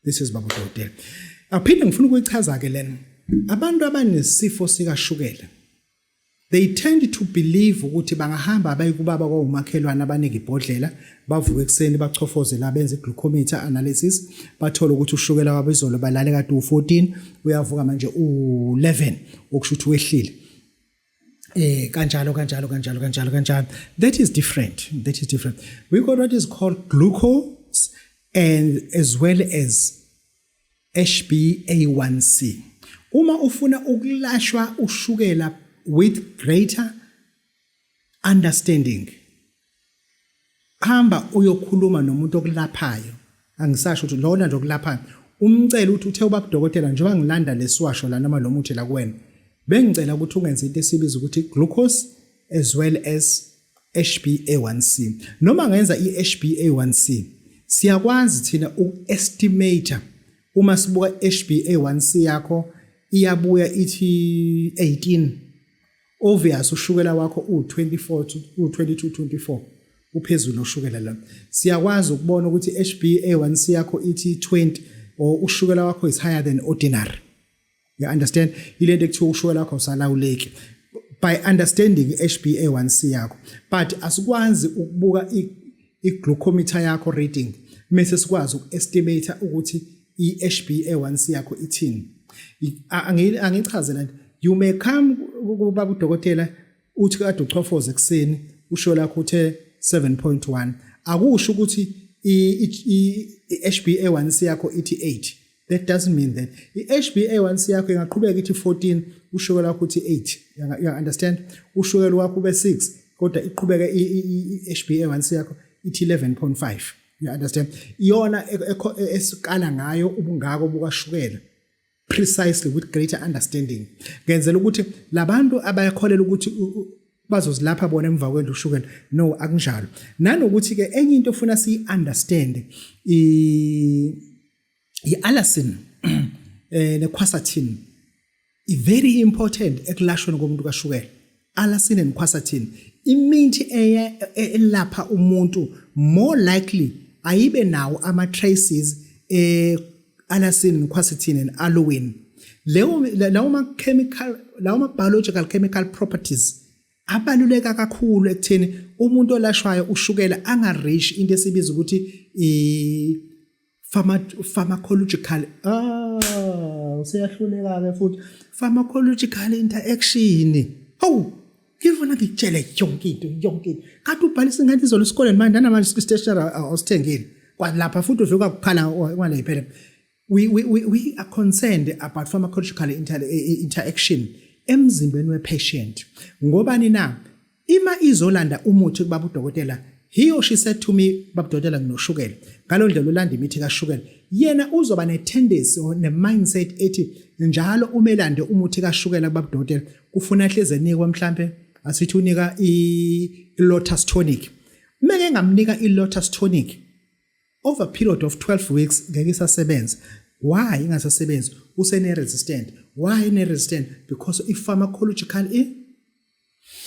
This is Baba Dokotela. Aphinde ngifuna ukuyichaza ke lena. Abantu abanesifo sikashukela, they tend to believe ukuthi bangahamba bayikubaba kwaumakhelwane abanike ibhodlela, bavuka ekseni bachofoze la benze glucometer analysis, bathola ukuthi ushukela wabo izolo balale kade u14, uyavuka manje u11, okusho ukuthi wehlile. Kanjalo. That is different. We got what is called glucose and as well as HbA1c. Uma ufuna ukulashwa ushukela with greater understanding, hamba uyokhuluma nomuntu okulaphayo. Angisasho ukuthi lona nje okulaphayo. Umcela ukuthi uthe ubaba dokotela njengoba ngilanda lesiwasho la noma lo muthi la kuwena. Bengicela ukuthi ungenze into esibiza ukuthi glucose as well as HbA1c. Noma ngenza iHbA1c, siyakwazi thina uestimate uma sibuka HbA1c yakho iyabuya ithi 18. Obvious ushukela wakho u24 u22 24 uphezulu ushukela la. Siyakwazi ukubona ukuthi HbA1c yakho ithi 20 or ushukela wakho is higher than ordinary. You understand? Ilento ekuthiwa ushukela wakho usalawuleki by understanding HbA1c yakho. But asikwazi ukubuka iglucometer yakho rating mase sikwazi ukuestimate ukuthi iHbA1c yakho ithini. Angichazela, you may come kubaba udokotela uthi kade uchofoze ekseni usho lakho uthe 7.1, akusho ukuthi iHbA1c yakho ithi 8. That doesn't mean that iHbA1c yakho ingaqhubeka ithi 14 usho lakho uthi 8. You understand? Ushukela wakho ube 6 kodwa iqhubeka iHbA1c yakho ithi 11.5. You understand? Iyona esikala ngayo ubungako bukashukela precisely with greater understanding. Ngenzela ukuthi labantu abayakholela ukuthi bazozilapha bona emva kwendlu ushukela, no akunjalo. Nanokuthi ke enye into ofuna si-understand i-allicin ne-quercetin very important ekulashweni komuntu kashukela. Allicin and quercetin imithi elapha umuntu more likely ayibe nawo ama-traces allicin, quercetin and aloin. Lawo biological chemical properties abaluleka kakhulu ekutheni umuntu olashwayo ushukela angareach into esibiza ukuthi pharmacological siyahluleka ke futhi pharmacological interaction. Ngifuna ngikutshele yonke into. Kade ubhalisa ngathi izolo esikoleni manje namanje stationery awusithengile. Kwalapha futhi uveka ukukhala kwala iphela. We are concerned about pharmacological interaction emzimbeni we-patient. Ngobani na? Ima izolanda umuthi kubaba udokotela, he or she said to me, baba udokotela nginoshukela. Ngalo ndlela ulanda imithi kashukela. Yena uzoba ne-tendency or ne-mindset ethi njalo umelande umuthi kashukela kubaba udokotela. Kufuna hleze nikwa mhlambe asithi unika i-Lotus tonic. Meke ngamnika i-Lotus tonic over a period of 12 weeks ngeke isasebenza. Why ingasasebenzi? Usene resistant. Why ne resistant? Because if pharmacological